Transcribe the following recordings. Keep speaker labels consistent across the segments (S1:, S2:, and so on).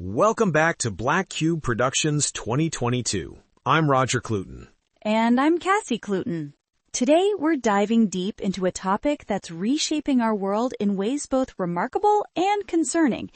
S1: Welcome back to Black Cube Productions 2022. I'm Roger Cluton.
S2: And I'm Cassie Cluton. Today, we're diving deep into a topic that's reshaping our world in ways both remarkable and concerning: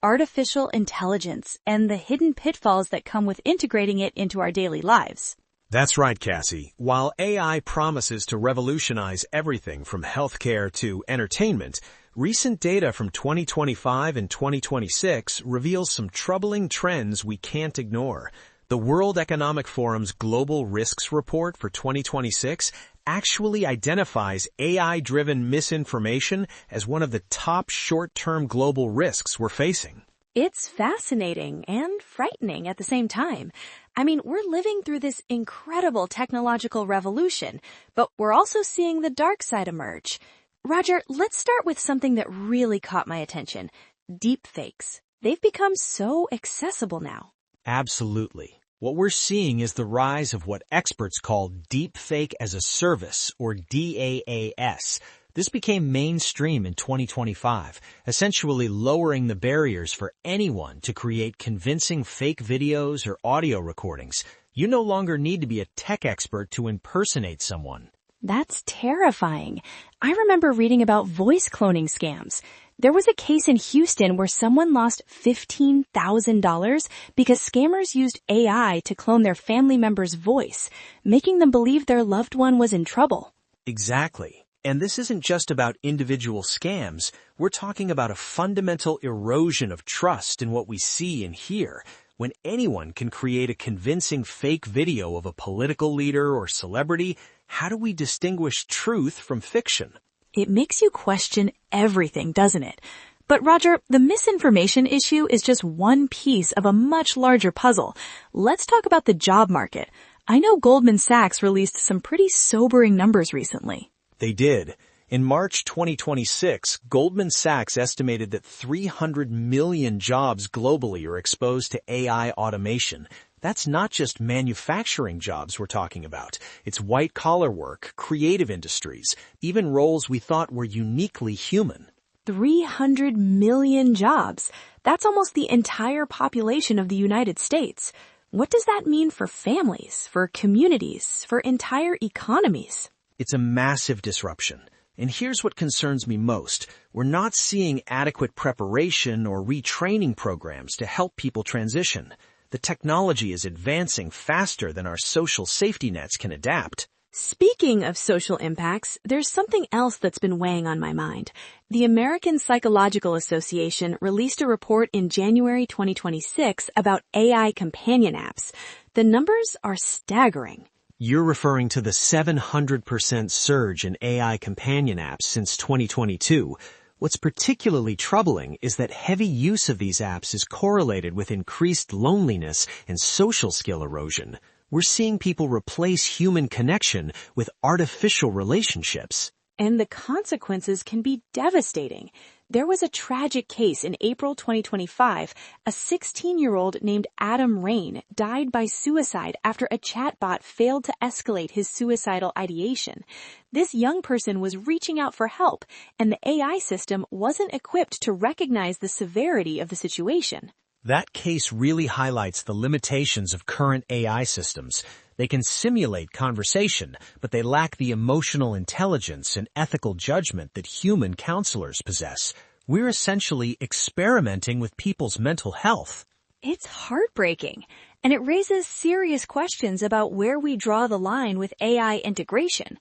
S2: artificial intelligence and the hidden pitfalls that come with integrating it into our daily lives.
S1: That's right, Cassie. While AI promises to revolutionize everything from healthcare to entertainment, recent data from 2025 and 2026 reveals some troubling trends we can't ignore. The World Economic Forum's Global Risks Report for 2026 actually identifies AI-driven misinformation as one of the top short-term global risks we're facing.
S2: It's fascinating and frightening at the same time. I mean, we're living through this incredible technological revolution, but we're also seeing the dark side emerge. Roger, let's start with something that really caught my attention: deepfakes. They've become so accessible now.
S3: Absolutely. What we're seeing is the rise of what experts call deepfake as a service, or DaaS. This became mainstream in 2025, essentially lowering the barriers for anyone to create convincing fake videos or audio recordings. You no longer need to be a tech expert to impersonate someone.
S2: That's terrifying. I remember reading about voice cloning scams. There was a case in Houston where someone lost $15,000 because scammers used AI to clone their family member's voice, making them believe their loved one was in trouble.
S3: Exactly. And this isn't just about individual scams. We're talking about a fundamental erosion of trust in what we see and hear. When anyone can create a convincing fake video of a political leader or celebrity, how do we distinguish truth from fiction?
S2: It makes you question everything, doesn't it? But Roger, the misinformation issue is just one piece of a much larger puzzle. Let's talk about the job market. I know Goldman Sachs released some pretty sobering numbers recently.
S3: They did. In March 2026, Goldman Sachs estimated that 300 million jobs globally are exposed to AI automation. That's not just manufacturing jobs we're talking about. It's white-collar work, creative industries, even roles we thought were uniquely human.
S2: 300 million jobs. That's almost the entire population of the United States. What does that mean for families, for communities, for entire economies?
S3: It's a massive disruption. And here's what concerns me most. We're not seeing adequate preparation or retraining programs to help people transition. The technology is advancing faster than our social safety nets can adapt.
S2: Speaking of social impacts, there's something else that's been weighing on my mind. The American Psychological Association released a report in January 2026 about AI companion apps. The numbers are staggering.
S3: You're referring to the 700% surge in AI companion apps since 2022. What's particularly troubling is that heavy use of these apps is correlated with increased loneliness and social skill erosion. We're seeing people replace human connection with artificial relationships.
S2: And the consequences can be devastating. There was a tragic case in April 2025. A 16-year-old named Adam Rain died by suicide after a chatbot failed to escalate his suicidal ideation. This young person was reaching out for help, and the AI system wasn't equipped to recognize the severity of the situation.
S3: That case really highlights the limitations of current AI systems. They can simulate conversation, but they lack the emotional intelligence and ethical judgment that human counselors possess. We're essentially experimenting with people's mental health.
S2: It's heartbreaking, and it raises serious questions about where we draw the line with AI integration.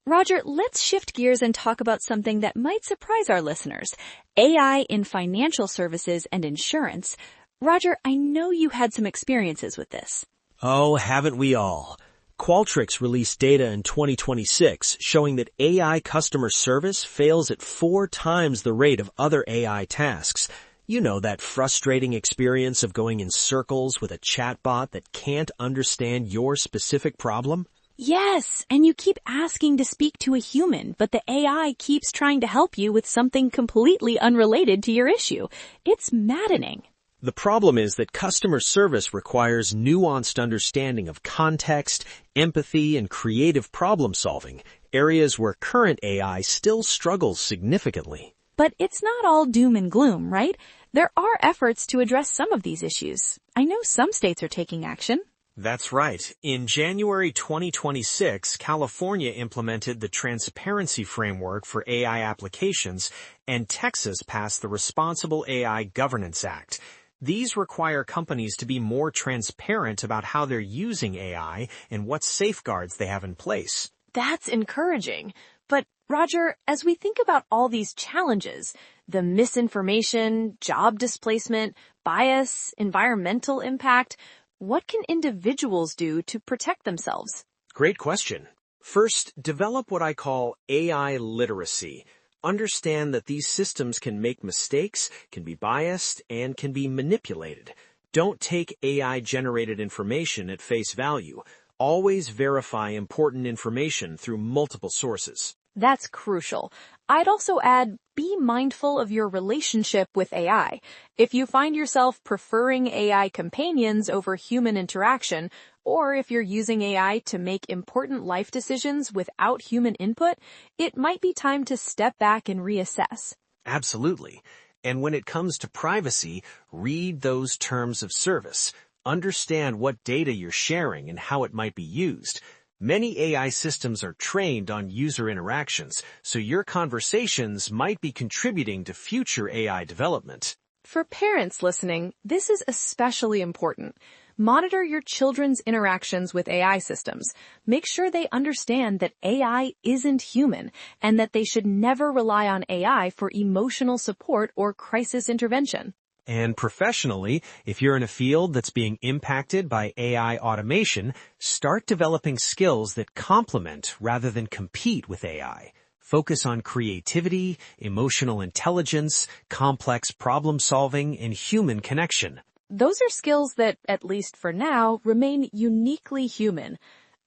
S2: Roger, let's shift gears and talk about something that might surprise our listeners: AI in financial services and insurance. Roger, I know you had some experiences with this.
S3: Oh, haven't we all? Qualtrics released data in 2026 showing that AI customer service fails at 4 times the rate of other AI tasks. You know, that frustrating experience of going in circles with a chatbot that can't understand your specific problem?
S2: Yes, and you keep asking to speak to a human, but the AI keeps trying to help you with something completely unrelated to your issue. It's maddening.
S3: The problem is that customer service requires nuanced understanding of context, empathy, and creative problem-solving, areas where current AI still struggles significantly.
S2: But it's not all doom and gloom, right? There are efforts to address some of these issues. I know some states are taking action.
S1: That's right. In January 2026, California implemented the Transparency Framework for AI applications, and Texas passed the Responsible AI Governance Act. These require companies to be more transparent about how they're using AI and what safeguards they have in place.
S2: That's encouraging. But, Roger, as we think about all these challenges, the misinformation, job displacement, bias, environmental impact, what can individuals do to protect themselves?
S1: Great question. First, develop what I call AI literacy. Understand that these systems can make mistakes, can be biased, and can be manipulated. Don't take AI-generated information at face value. Always verify important information through multiple sources.
S2: That's crucial. I'd also add, be mindful of your relationship with AI. If you find yourself preferring AI companions over human interaction, or if you're using AI to make important life decisions without human input, it might be time to step back and reassess.
S1: Absolutely. And when it comes to privacy, read those terms of service. Understand what data you're sharing and how it might be used. Many AI systems are trained on user interactions, so your conversations might be contributing to future AI development.
S2: For parents listening, this is especially important. Monitor your children's interactions with AI systems. Make sure they understand that AI isn't human and that they should never rely on AI for emotional support or crisis intervention.
S1: And professionally, if you're in a field that's being impacted by AI automation, start developing skills that complement rather than compete with AI. Focus on creativity, emotional intelligence, complex problem solving, and human connection.
S2: Those are skills that, at least for now, remain uniquely human.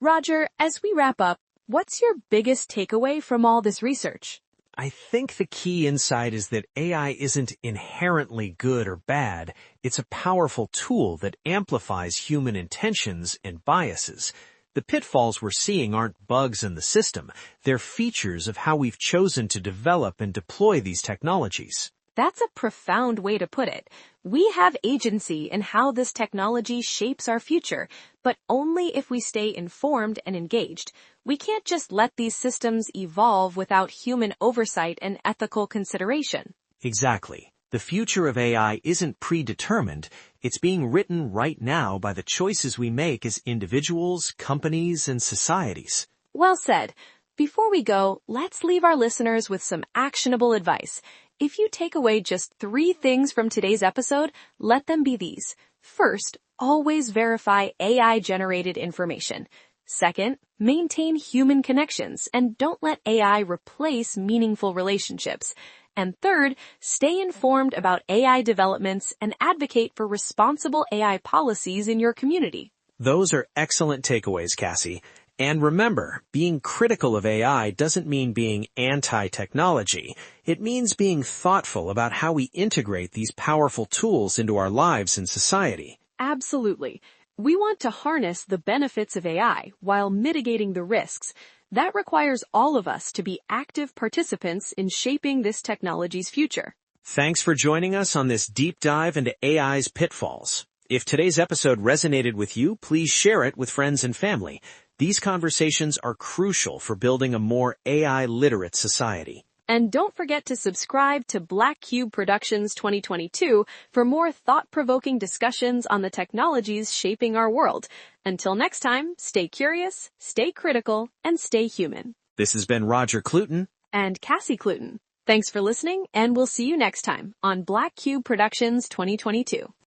S2: Roger, as we wrap up, what's your biggest takeaway from all this research?
S1: I think the key insight is that AI isn't inherently good or bad. It's a powerful tool that amplifies human intentions and biases. The pitfalls we're seeing aren't bugs in the system. They're features of how we've chosen to develop and deploy these technologies.
S2: That's a profound way to put it. We have agency in how this technology shapes our future, but only if we stay informed and engaged. We can't just let these systems evolve without human oversight and ethical consideration.
S1: Exactly. The future of AI isn't predetermined. It's being written right now by the choices we make as individuals, companies, and societies.
S2: Well said. Before we go, let's leave our listeners with some actionable advice. If you take away just 3 things from today's episode, let them be these. First, always verify AI-generated information. Second, maintain human connections and don't let AI replace meaningful relationships. And third, stay informed about AI developments and advocate for responsible AI policies in your community.
S1: Those are excellent takeaways, Cassie. And remember, being critical of AI doesn't mean being anti-technology. It means being thoughtful about how we integrate these powerful tools into our lives and society.
S2: Absolutely. We want to harness the benefits of AI while mitigating the risks. That requires all of us to be active participants in shaping this technology's future.
S1: Thanks for joining us on this deep dive into AI's pitfalls. If today's episode resonated with you, please share it with friends and family. These conversations are crucial for building a more AI-literate society.
S2: And don't forget to subscribe to Black Cube Productions 2022 for more thought-provoking discussions on the technologies shaping our world. Until next time, stay curious, stay critical, and stay human.
S1: This has been Roger Cluton
S2: and Cassie Cluton. Thanks for listening, and we'll see you next time on Black Cube Productions 2022.